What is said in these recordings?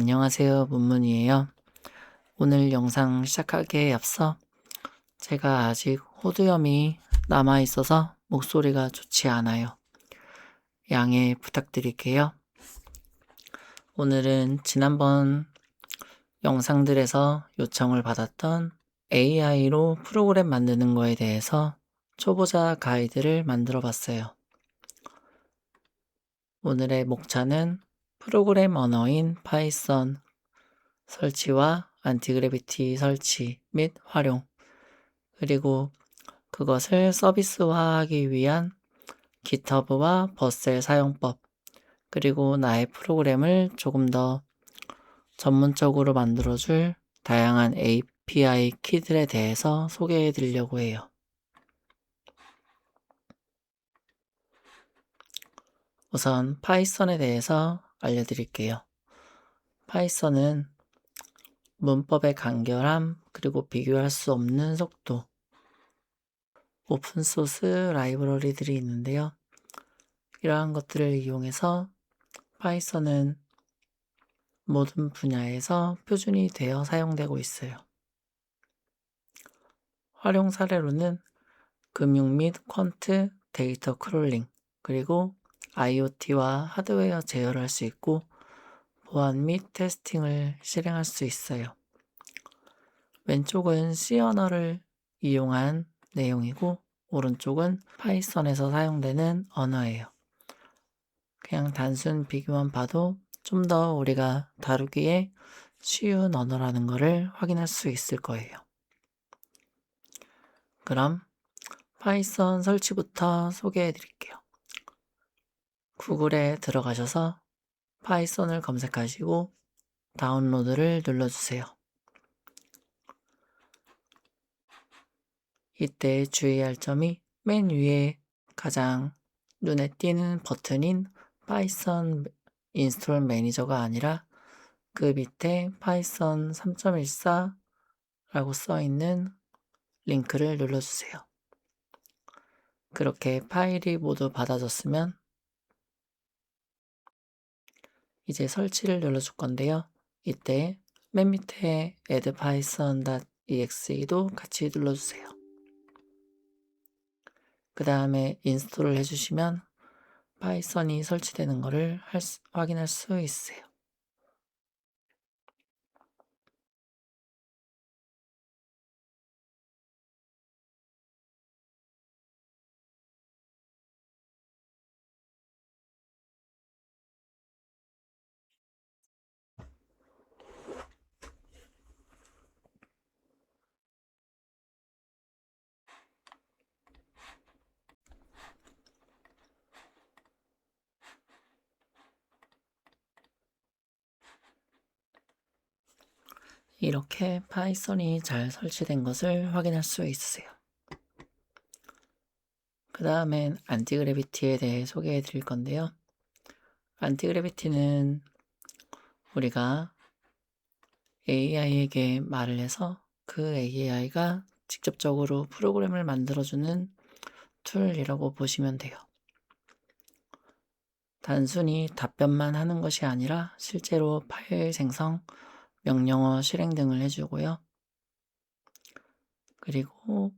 안녕하세요. 문문이에요. 오늘 영상 시작하기에 앞서 제가 아직 호두염이 남아있어서 목소리가 좋지 않아요. 양해 부탁드릴게요. 오늘은 지난번 영상들에서 요청을 받았던 AI로 프로그램 만드는 거에 대해서 초보자 가이드를 만들어 봤어요. 오늘의 목차는 프로그램 언어인 파이썬 설치와 안티그래비티 설치 및 활용, 그리고 그것을 서비스화하기 위한 GitHub와 버셀 사용법, 그리고 나의 프로그램을 조금 더 전문적으로 만들어줄 다양한 API 키들에 대해서 소개해 드리려고 해요. 우선 파이썬에 대해서 알려드릴게요. 파이썬은 문법의 간결함, 그리고 비교할 수 없는 속도, 오픈소스 라이브러리들이 있는데요. 이러한 것들을 이용해서 파이썬은 모든 분야에서 표준이 되어 사용되고 있어요. 활용 사례로는 금융 및 퀀트, 데이터 크롤링, 그리고 IoT와 하드웨어 제어를 할 수 있고 보안 및 테스팅을 실행할 수 있어요. 왼쪽은 C 언어를 이용한 내용이고 오른쪽은 파이썬에서 사용되는 언어예요. 그냥 단순 비교만 봐도 좀 더 우리가 다루기에 쉬운 언어라는 것을 확인할 수 있을 거예요. 그럼 파이썬 설치부터 소개해 드릴게요. 구글에 들어가셔서 파이썬을 검색하시고 다운로드를 눌러주세요. 이때 주의할 점이 맨 위에 가장 눈에 띄는 버튼인 파이썬 인스톨 매니저가 아니라 그 밑에 파이썬 3.14라고 써있는 링크를 눌러주세요. 그렇게 파일이 모두 받아졌으면 이제 설치를 눌러줄 건데요. 이때 맨 밑에 add python.exe도 같이 눌러주세요. 그 다음에 인스톨을 해주시면 파이썬이 설치되는 것을 확인할 수 있어요. 이렇게 파이썬이 잘 설치된 것을 확인할 수 있으세요. 그 다음엔 안티그래비티에 대해 소개해 드릴 건데요. 안티그래비티는 우리가 AI에게 말을 해서 그 AI가 직접적으로 프로그램을 만들어주는 툴이라고 보시면 돼요. 단순히 답변만 하는 것이 아니라 실제로 파일 생성, 명령어 실행 등을 해주고요. 그리고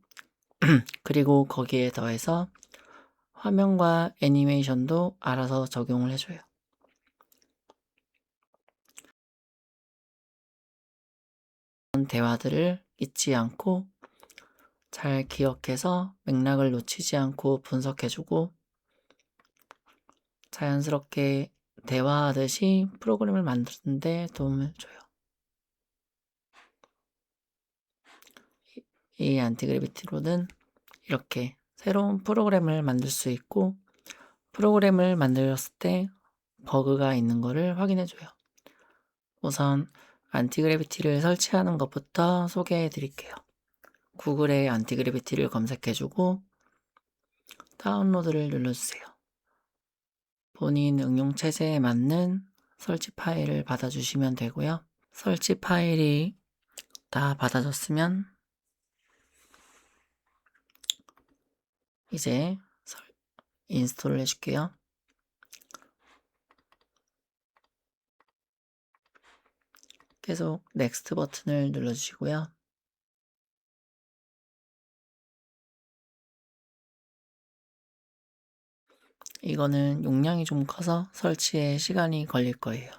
거기에 더해서 화면과 애니메이션도 알아서 적용을 해줘요. 대화들을 잊지 않고 잘 기억해서 맥락을 놓치지 않고 분석해주고 자연스럽게 대화하듯이 프로그램을 만드는 데 도움을 줘요. 이 안티그래비티로는 이렇게 새로운 프로그램을 만들 수 있고 프로그램을 만들었을 때 버그가 있는 것을 확인해줘요. 우선 안티그래비티를 설치하는 것부터 소개해 드릴게요. 구글에 안티그래비티를 검색해주고 다운로드를 눌러주세요. 본인 응용체제에 맞는 설치 파일을 받아주시면 되고요. 설치 파일이 다 받아졌으면 이제 인스톨을 해줄게요. 계속 넥스트 버튼을 눌러주시고요. 이거는 용량이 좀 커서 설치에 시간이 걸릴 거예요.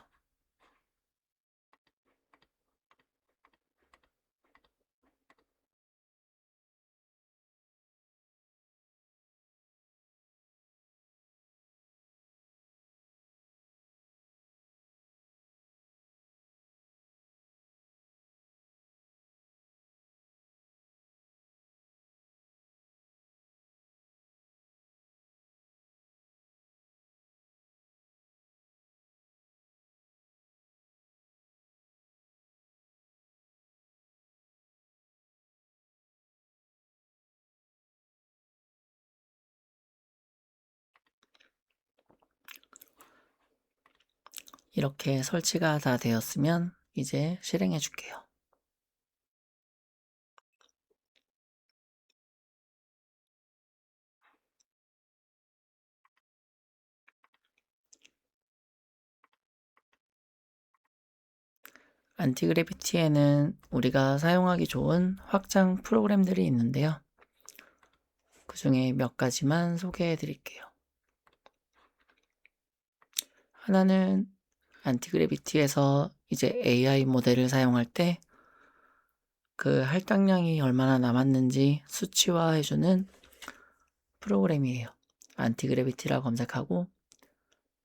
이렇게 설치가 다 되었으면 이제 실행해 줄게요. 안티그래비티에는 우리가 사용하기 좋은 확장 프로그램들이 있는데요. 그 중에 몇 가지만 소개해 드릴게요. 하나는 안티그래비티에서 이제 AI 모델을 사용할 때 그 할당량이 얼마나 남았는지 수치화해주는 프로그램이에요. 안티그래비티라 검색하고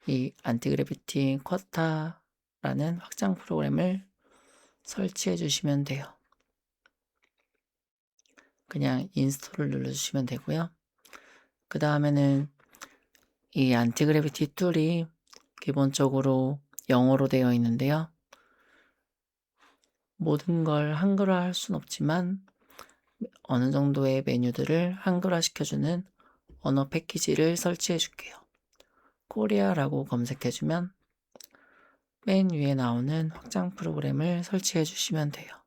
이 안티그래비티 쿼타라는 확장 프로그램을 설치해 주시면 돼요. 그냥 인스톨을 눌러주시면 되고요. 그 다음에는 이 안티그래비티 툴이 기본적으로 영어로 되어 있는데요. 모든 걸 한글화 할 순 없지만 어느 정도의 메뉴들을 한글화 시켜주는 언어 패키지를 설치해 줄게요. 코리아라고 검색해주면 맨 위에 나오는 확장 프로그램을 설치해 주시면 돼요.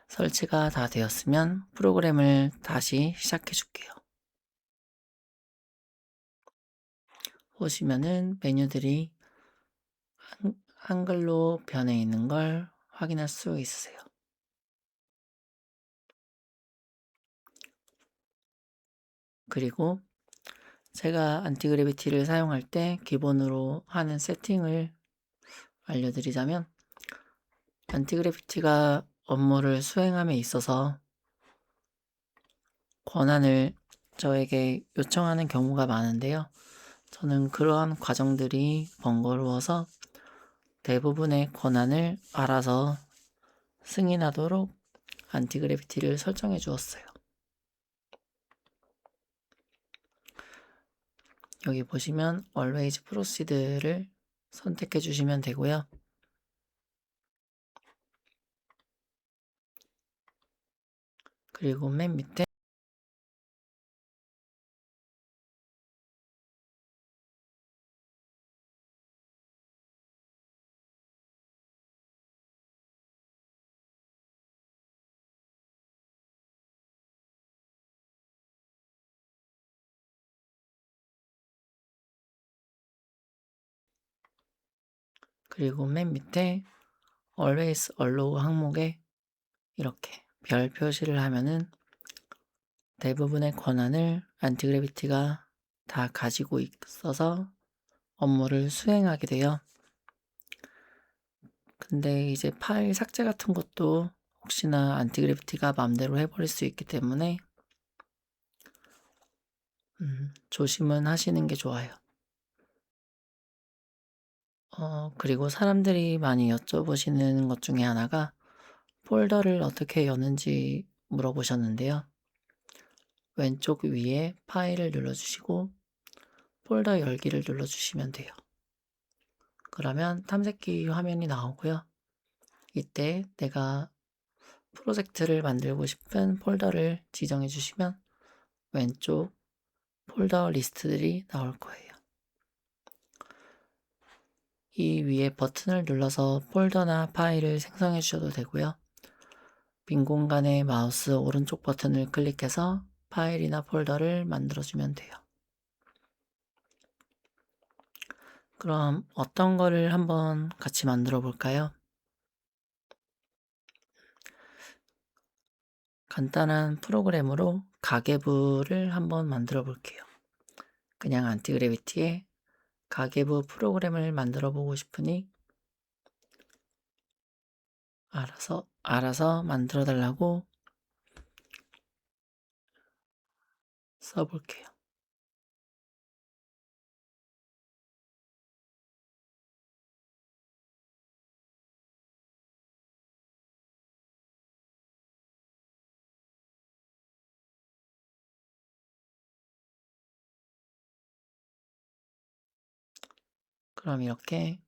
설치가 다 되었으면 프로그램을 다시 시작해 줄게요. 보시면은 메뉴들이 한글로 변해 있는 걸 확인할 수 있으세요. 그리고 제가 안티그래비티를 사용할 때 기본으로 하는 세팅을 알려드리자면 안티그래비티가 업무를 수행함에 있어서 권한을 저에게 요청하는 경우가 많은데요. 저는 그러한 과정들이 번거로워서 대부분의 권한을 알아서 승인하도록 안티그래비티를 설정해 주었어요. 여기 보시면 Always Proceed를 선택해 주시면 되고요. 그리고 맨 밑에 Always Allow 항목에 이렇게 별 표시를 하면은 대부분의 권한을 안티그래비티가 다 가지고 있어서 업무를 수행하게 돼요. 근데 이제 파일 삭제 같은 것도 혹시나 안티그래비티가 맘대로 해버릴 수 있기 때문에 조심은 하시는 게 좋아요. 그리고 사람들이 많이 여쭤보시는 것 중에 하나가 폴더를 어떻게 여는지 물어보셨는데요. 왼쪽 위에 파일을 눌러주시고 폴더 열기를 눌러주시면 돼요. 그러면 탐색기 화면이 나오고요. 이때 내가 프로젝트를 만들고 싶은 폴더를 지정해 주시면 왼쪽 폴더 리스트들이 나올 거예요. 이 위에 버튼을 눌러서 폴더나 파일을 생성해 주셔도 되고요. 빈 공간에 마우스 오른쪽 버튼을 클릭해서 파일이나 폴더를 만들어주면 돼요. 그럼 어떤 거를 한번 같이 만들어 볼까요? 간단한 프로그램으로 가계부를 한번 만들어 볼게요. 그냥 안티그래비티에 가계부 프로그램을 만들어 보고 싶으니 알아서 만들어 달라고 써볼게요. 그럼 이렇게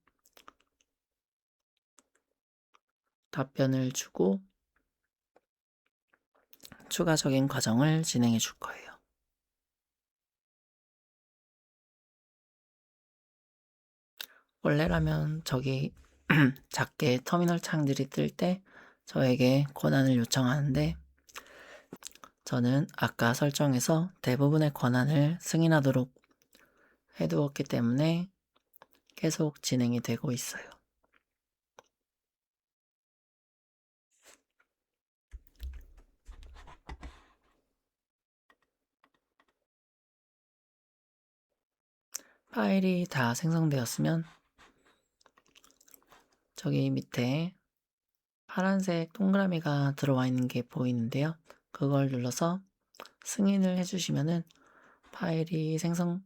답변을 주고 추가적인 과정을 진행해 줄 거예요. 원래라면 저기 작게 터미널 창들이 뜰 때 저에게 권한을 요청하는데 저는 아까 설정에서 대부분의 권한을 승인하도록 해두었기 때문에 계속 진행이 되고 있어요. 파일이 다 생성되었으면 저기 밑에 파란색 동그라미가 들어와 있는 게 보이는데요. 그걸 눌러서 승인을 해주시면은 파일이 생성이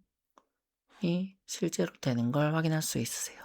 실제로 되는 걸 확인할 수 있으세요.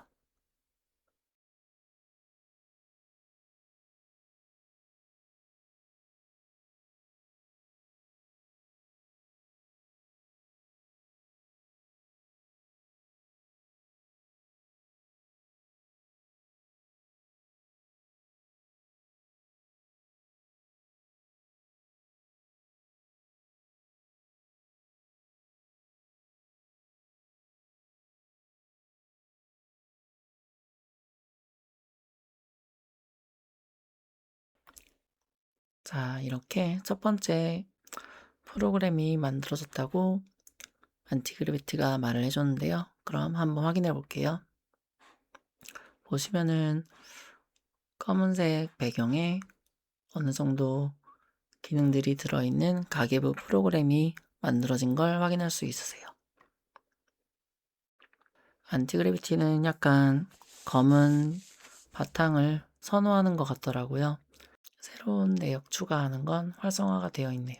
자, 이렇게 첫 번째 프로그램이 만들어졌다고 안티그래비티가 말을 해줬는데요. 그럼 한번 확인해 볼게요. 보시면은 검은색 배경에 어느 정도 기능들이 들어있는 가계부 프로그램이 만들어진 걸 확인할 수 있으세요. 안티그래비티는 약간 검은 바탕을 선호하는 것 같더라고요. 새로운 내역 추가하는 건 활성화가 되어 있네요.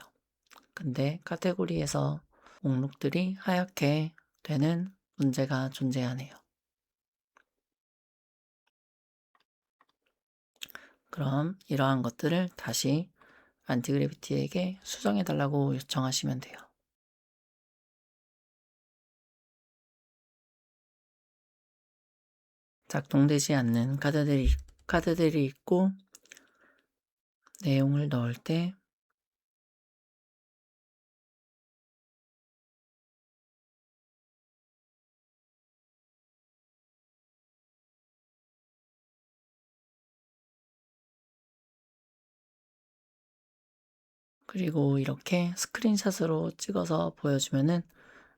근데 카테고리에서 목록들이 하얗게 되는 문제가 존재하네요. 그럼 이러한 것들을 다시 안티그래비티에게 수정해 달라고 요청하시면 돼요. 작동되지 않는 카드들이 있고 내용을 넣을 때 그리고 이렇게 스크린샷으로 찍어서 보여주면은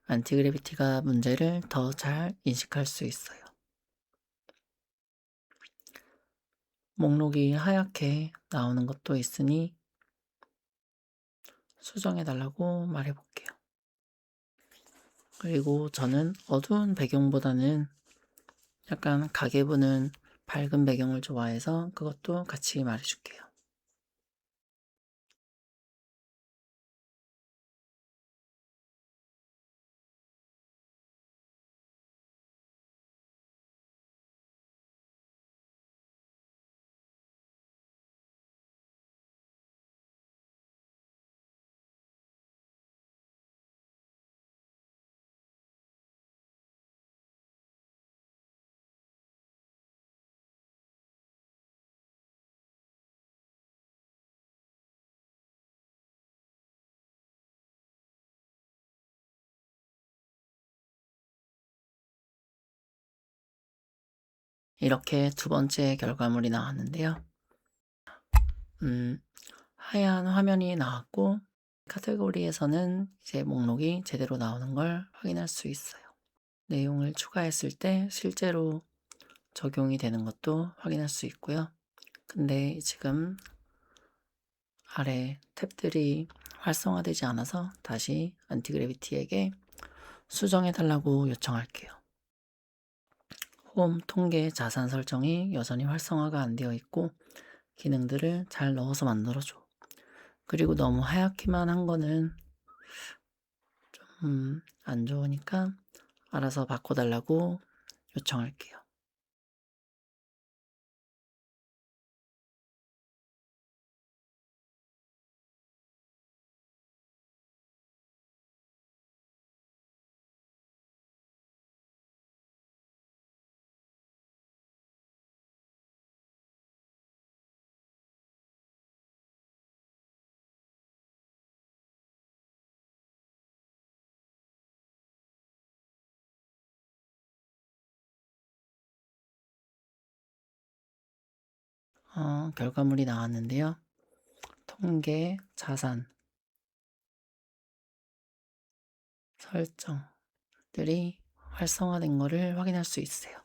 안티그래비티가 문제를 더 잘 인식할 수 있어요. 목록이 하얗게 나오는 것도 있으니 수정해 달라고 말해 볼게요. 그리고 저는 어두운 배경보다는 약간 가계부는 밝은 배경을 좋아해서 그것도 같이 말해 줄게요. 이렇게 두 번째 결과물이 나왔는데요. 하얀 화면이 나왔고 카테고리에서는 이제 목록이 제대로 나오는 걸 확인할 수 있어요. 내용을 추가했을 때 실제로 적용이 되는 것도 확인할 수 있고요. 근데 지금 아래 탭들이 활성화되지 않아서 다시 안티그래비티에게 수정해 달라고 요청할게요. 홈 통계 자산 설정이 여전히 활성화가 안 되어 있고 기능들을 잘 넣어서 만들어줘. 그리고 너무 하얗게만 한 거는 좀 안 좋으니까 알아서 바꿔달라고 요청할게요. 결과물이 나왔는데요. 통계, 자산, 설정들이 활성화된 거를 확인할 수 있어요.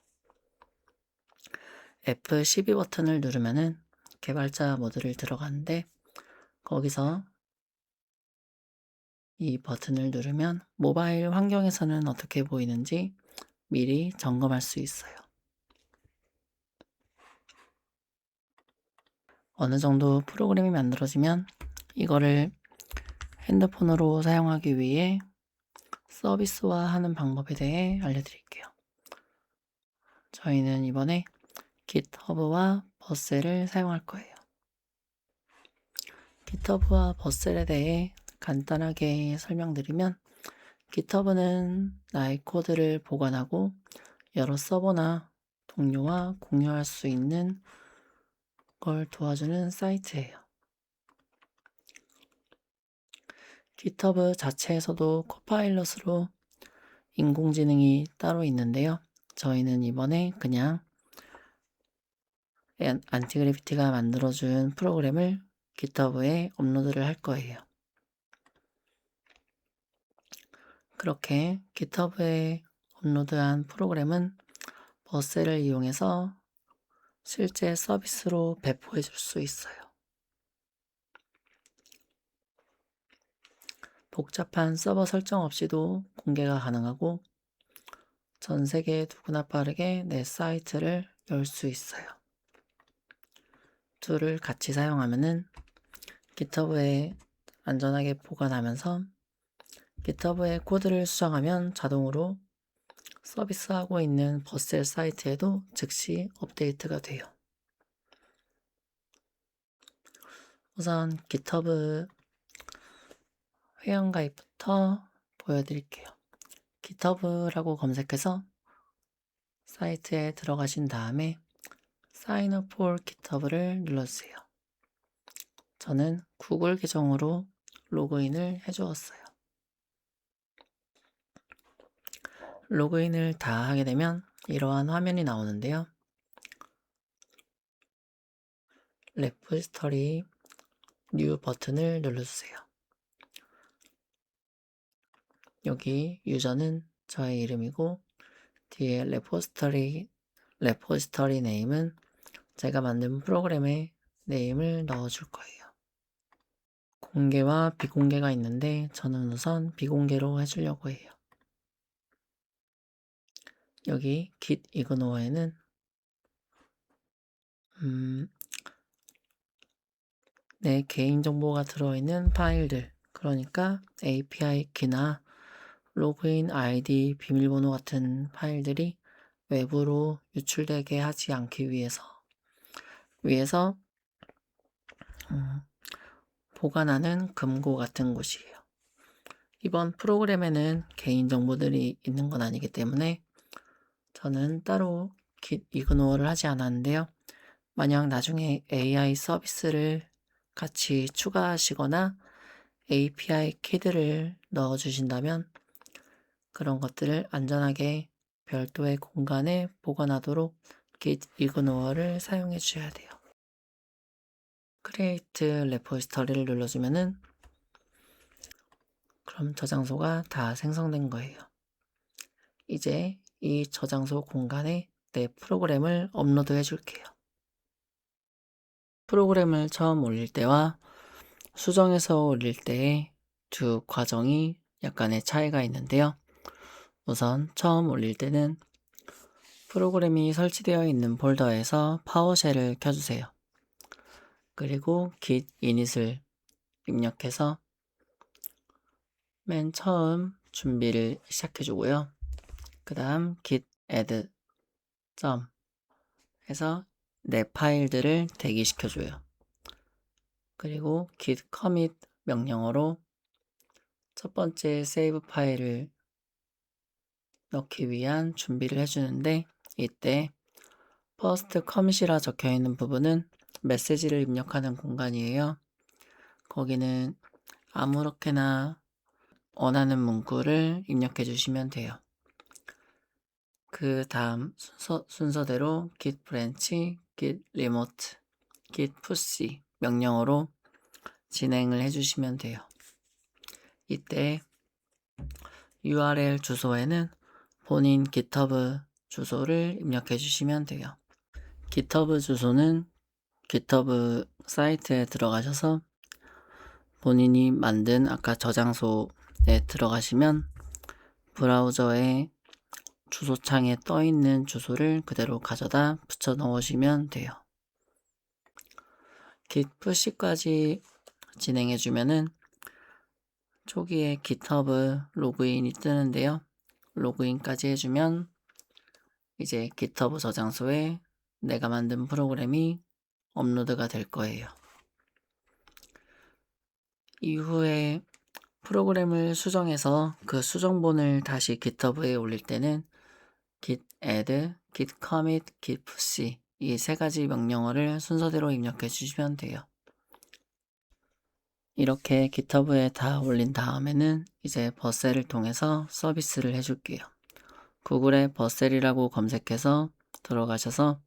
F12 버튼을 누르면은 개발자 모드를 들어가는데 거기서 이 버튼을 누르면 모바일 환경에서는 어떻게 보이는지 미리 점검할 수 있어요. 어느 정도 프로그램이 만들어지면 이거를 핸드폰으로 사용하기 위해 서비스화하는 방법에 대해 알려드릴게요. 저희는 이번에 GitHub와 버셀을 사용할 거예요. GitHub와 버셀에 대해 간단하게 설명드리면 GitHub는 나의 코드를 보관하고 여러 서버나 동료와 공유할 수 있는 걸 도와주는 사이트예요. GitHub 자체에서도 코파일럿으로 인공지능이 따로 있는데요. 저희는 이번에 그냥 안티그래비티가 만들어준 프로그램을 GitHub에 업로드를 할 거예요. 그렇게 GitHub에 업로드한 프로그램은 버셀을 이용해서 실제 서비스로 배포해 줄 수 있어요. 복잡한 서버 설정 없이도 공개가 가능하고 전 세계 누구나 빠르게 내 사이트를 열 수 있어요. 둘을 같이 사용하면은 GitHub에 안전하게 보관하면서 GitHub에 코드를 수정하면 자동으로 서비스하고 있는 버셀 사이트에도 즉시 업데이트가 돼요. 우선 GitHub 회원가입부터 보여드릴게요. GitHub라고 검색해서 사이트에 들어가신 다음에 Sign up for GitHub를 눌러주세요. 저는 구글 계정으로 로그인을 해주었어요. 로그인을 다 하게 되면 이러한 화면이 나오는데요. 레포지터리 뉴 버튼을 눌러주세요. 여기 유저는 저의 이름이고 뒤에 레포지터리 네임은 제가 만든 프로그램의 네임을 넣어줄 거예요. 공개와 비공개가 있는데 저는 우선 비공개로 해주려고 해요. 여기 git ignore 내 개인정보가 들어있는 파일들, 그러니까 API 키나 로그인 아이디, 비밀번호 같은 파일들이 외부로 유출되게 하지 않기 위해서 보관하는 금고 같은 곳이에요. 이번 프로그램에는 개인정보들이 있는 건 아니기 때문에 저는 따로 git ignore를 하지 않았는데요. 만약 나중에 AI 서비스를 같이 추가하시거나 API 키들을 넣어주신다면 그런 것들을 안전하게 별도의 공간에 보관하도록 git ignore를 사용해 주셔야 돼요. Create repository를 눌러주면은 그럼 저장소가 다 생성된 거예요. 이제 이 저장소 공간에 내 프로그램을 업로드 해줄게요. 프로그램을 처음 올릴 때와 수정해서 올릴 때의 두 과정이 약간의 차이가 있는데요. 우선 처음 올릴 때는 프로그램이 설치되어 있는 폴더에서 파워쉘을 켜주세요. 그리고 git init을 입력해서 맨 처음 준비를 시작해주고요. 그 다음 git add 해서 내 파일들을 대기시켜줘요. 그리고 git commit 명령어로 첫 번째 세이브 파일을 넣기 위한 준비를 해주는데, 이때 first commit이라 적혀있는 부분은 메시지를 입력하는 공간이에요. 거기는 아무렇게나 원하는 문구를 입력해 주시면 돼요. 그 다음 순서대로 git branch, git remote, git push 명령어로 진행을 해주시면 돼요. 이때 URL 주소에는 본인 GitHub 주소를 입력해 주시면 돼요. GitHub 주소는 GitHub 사이트에 들어가셔서 본인이 만든 아까 저장소에 들어가시면 브라우저에 주소창에 떠 있는 주소를 그대로 가져다 붙여 넣으시면 돼요. git push까지 진행해 주면은 초기에 GitHub 로그인이 뜨는데요. 로그인까지 해주면 이제 GitHub 저장소에 내가 만든 프로그램이 업로드가 될 거예요. 이후에 프로그램을 수정해서 그 수정본을 다시 GitHub에 올릴 때는 git add, git commit, git push 이 세 가지 명령어를 순서대로 입력해 주시면 돼요. 이렇게 GitHub에 다 올린 다음에는 이제 버셀을 통해서 서비스를 해줄게요. 구글에 버셀이라고 검색해서 들어가셔서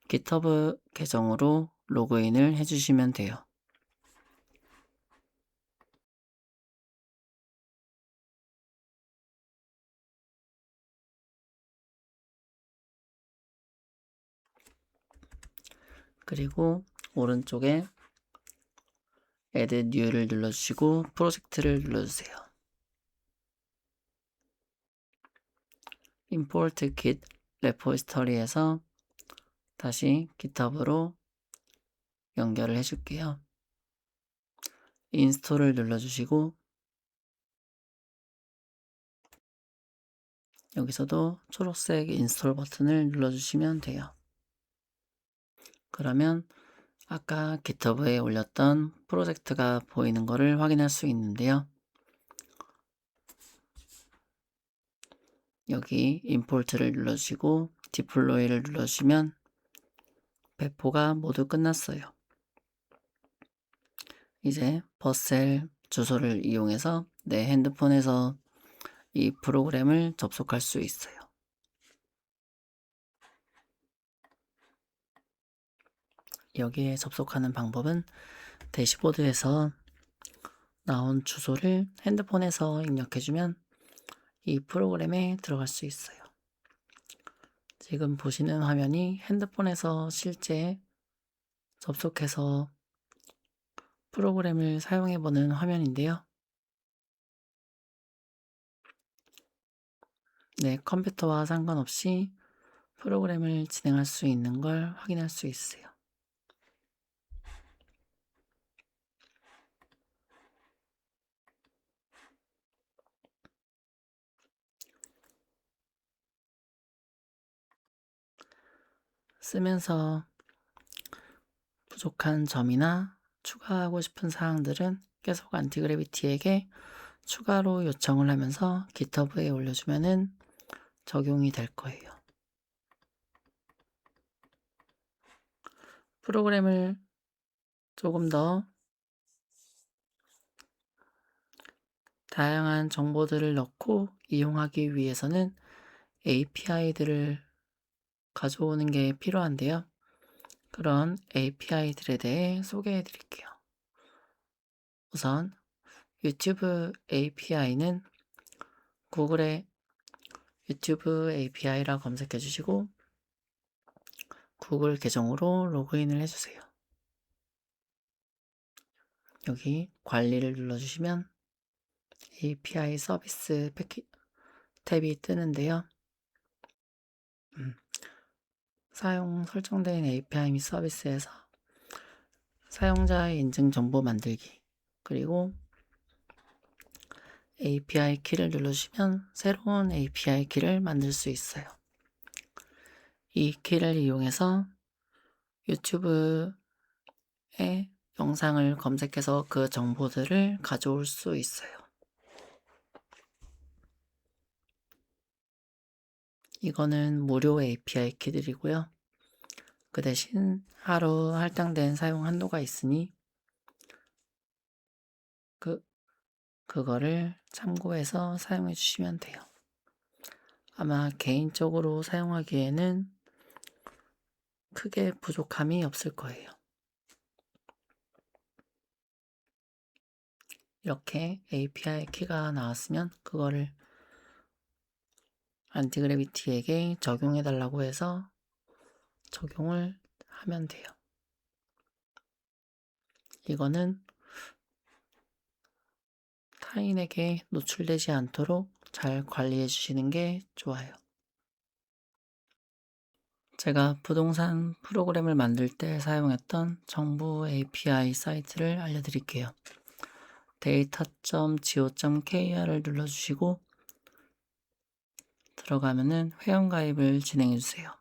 GitHub 계정으로 로그인을 해주시면 돼요. 그리고 오른쪽에 Add New를 눌러주시고 프로젝트를 눌러주세요. Import Git repository에서 다시 GitHub으로 연결을 해줄게요. 인스톨을 눌러주시고 여기서도 초록색 인스톨 버튼을 눌러주시면 돼요. 그러면 아까 GitHub에 올렸던 프로젝트가 보이는 것을 확인할 수 있는데요. 여기 임포트를 눌러주시고 디플로이를 눌러주시면 배포가 모두 끝났어요. 이제 버셀 주소를 이용해서 내 핸드폰에서 이 프로그램을 접속할 수 있어요. 여기에 접속하는 방법은 대시보드에서 나온 주소를 핸드폰에서 입력해주면 이 프로그램에 들어갈 수 있어요. 지금 보시는 화면이 핸드폰에서 실제 접속해서 프로그램을 사용해보는 화면인데요. 내 컴퓨터와 상관없이 프로그램을 진행할 수 있는 걸 확인할 수 있어요. 쓰면서 부족한 점이나 추가하고 싶은 사항들은 계속 안티그래비티에게 추가로 요청을 하면서 GitHub에 올려주면은 적용이 될 거예요. 프로그램을 조금 더 다양한 정보들을 넣고 이용하기 위해서는 API들을 가져오는 게 필요한데요. 그런 API들에 대해 소개해 드릴게요. 우선 유튜브 API는 구글에 유튜브 API라 검색해 주시고 구글 계정으로 로그인을 해주세요. 여기 관리를 눌러주시면 API 서비스 탭이 뜨는데요. 사용 설정된 API 및 서비스에서 사용자의 인증 정보 만들기, 그리고 API 키를 눌러주시면 새로운 API 키를 만들 수 있어요. 이 키를 이용해서 유튜브에 영상을 검색해서 그 정보들을 가져올 수 있어요. 이거는 무료 API 키들이고요. 그 대신 하루 할당된 사용 한도가 있으니 그거를 참고해서 사용해 주시면 돼요. 아마 개인적으로 사용하기에는 크게 부족함이 없을 거예요. 이렇게 API 키가 나왔으면 그거를 안티그래비티에게 적용해 달라고 해서 적용을 하면 돼요. 이거는 타인에게 노출되지 않도록 잘 관리해 주시는 게 좋아요. 제가 부동산 프로그램을 만들 때 사용했던 정부 API 사이트를 알려드릴게요. data.go.kr을 눌러주시고 들어가면은 회원가입을 진행해주세요.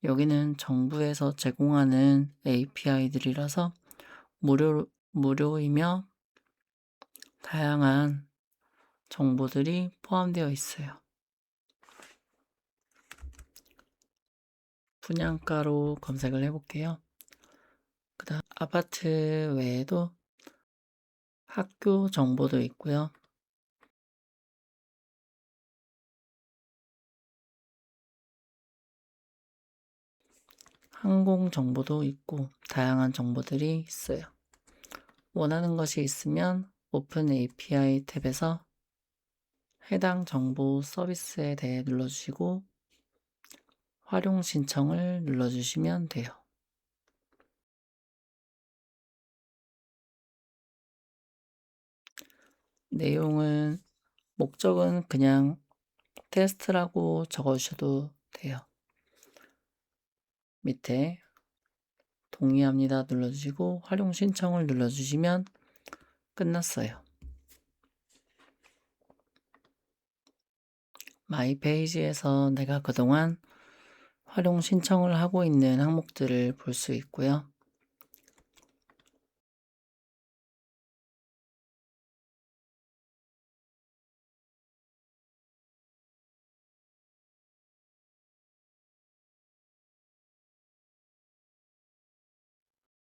여기는 정부에서 제공하는 API들이라서 무료이며 다양한 정보들이 포함되어 있어요. 분양가로 검색을 해볼게요. 그다음 아파트 외에도 학교 정보도 있고요. 항공 정보도 있고 다양한 정보들이 있어요. 원하는 것이 있으면 오픈 API 탭에서 해당 정보 서비스에 대해 눌러주시고 활용 신청을 눌러주시면 돼요. 내용은 목적은 그냥 테스트라고 적어주셔도 돼요. 밑에 동의합니다 눌러주시고 활용 신청을 눌러주시면 끝났어요. 마이 페이지에서 내가 그동안 활용 신청을 하고 있는 항목들을 볼 수 있고요.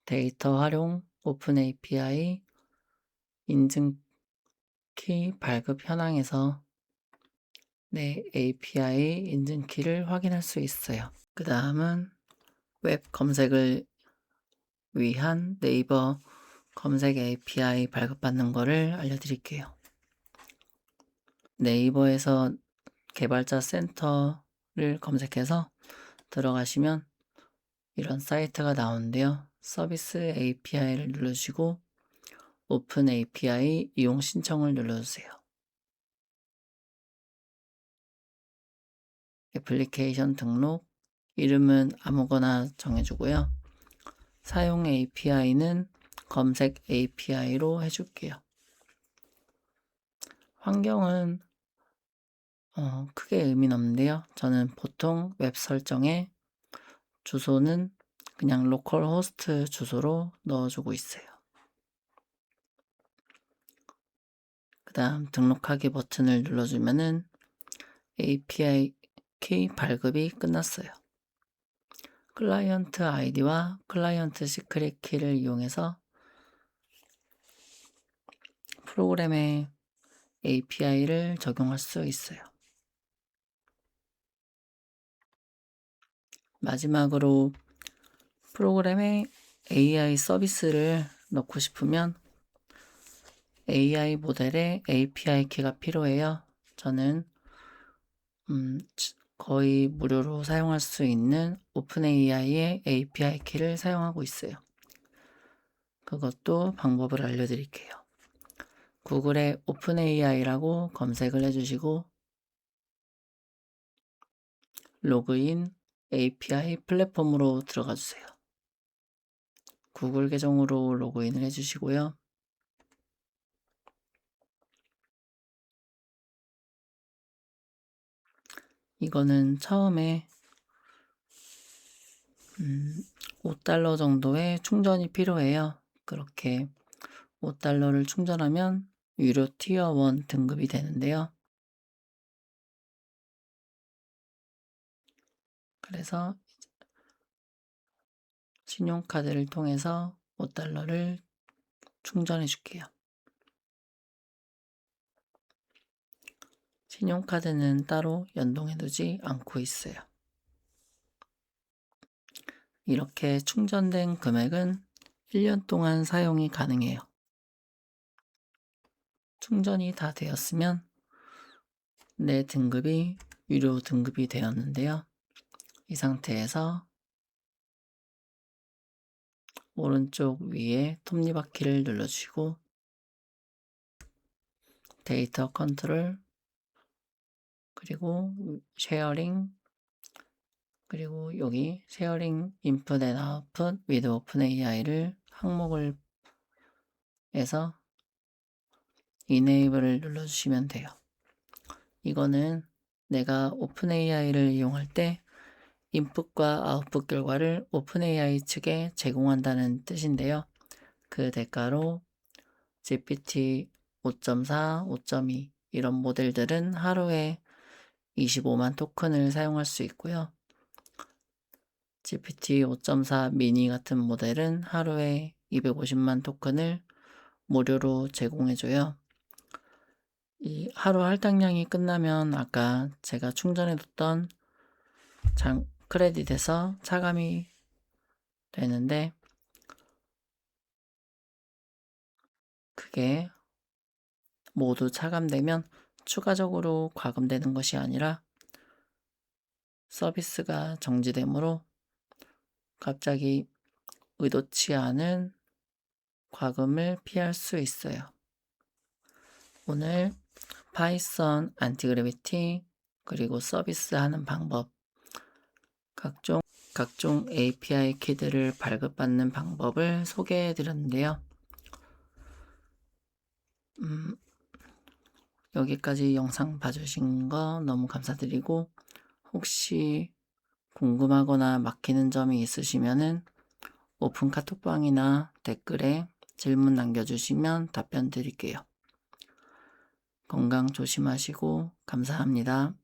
데이터 활용, 오픈 API, 인증키 발급 현황에서 내 API 인증키를 확인할 수 있어요. 그 다음은 웹 검색을 위한 네이버 검색 API 발급받는 거를 알려드릴게요. 네이버에서 개발자 센터를 검색해서 들어가시면 이런 사이트가 나오는데요. 서비스 API를 눌러주시고 오픈 API 이용 신청을 눌러주세요. 애플리케이션 등록, 이름은 아무거나 정해주고요. 사용 API는 검색 API로 해줄게요. 환경은 크게 의미는 없는데요. 저는 보통 웹 설정에 주소는 그냥 로컬 호스트 주소로 넣어주고 있어요. 그 다음 등록하기 버튼을 눌러주면은 API 키 발급이 끝났어요. 클라이언트 아이디와 클라이언트 시크릿 키를 이용해서 프로그램에 API를 적용할 수 있어요. 마지막으로 프로그램에 AI 서비스를 넣고 싶으면 AI 모델에 API 키가 필요해요. 저는 거의 무료로 사용할 수 있는 오픈AI의 API 키를 사용하고 있어요. 그것도 방법을 알려드릴게요. 구글에 오픈AI라고 검색을 해주시고 로그인 API 플랫폼으로 들어가 주세요. 구글 계정으로 로그인을 해주시고요. 이거는 처음에 $5 정도의 충전이 필요해요. 그렇게 $5를 충전하면 유료 티어 1 등급이 되는데요. 그래서 신용카드를 통해서 $5를 충전해 줄게요. 신용카드는 따로 연동해 두지 않고 있어요. 이렇게 충전된 금액은 1년 동안 사용이 가능해요. 충전이 다 되었으면 내 등급이 유료 등급이 되었는데요. 이 상태에서 오른쪽 위에 톱니바퀴를 눌러주시고 데이터 컨트롤 그리고 쉐어링 그리고 여기 쉐어링 인풋 앤 아웃풋 with 오픈AI를 항목을 해서 enable을 눌러주시면 돼요. 이거는 내가 오픈AI를 이용할 때 인풋과 아웃풋 결과를 오픈AI 측에 제공한다는 뜻인데요. 그 대가로 GPT 5.4, 5.2 이런 모델들은 하루에 25만 토큰을 사용할 수 있고요. GPT 5.4 미니 같은 모델은 하루에 250만 토큰을 무료로 제공해줘요. 이 하루 할당량이 끝나면 아까 제가 충전해뒀던 크레딧에서 차감이 되는데 그게 모두 차감되면 추가적으로 과금되는 것이 아니라 서비스가 정지되므로 갑자기 의도치 않은 과금을 피할 수 있어요. 오늘 파이썬 안티그래비티 그리고 서비스 하는 방법 각종 API 키들을 발급받는 방법을 소개해 드렸는데요. 여기까지 영상 봐주신 거 너무 감사드리고 혹시 궁금하거나 막히는 점이 있으시면은 오픈 카톡방이나 댓글에 질문 남겨주시면 답변 드릴게요. 건강 조심하시고 감사합니다.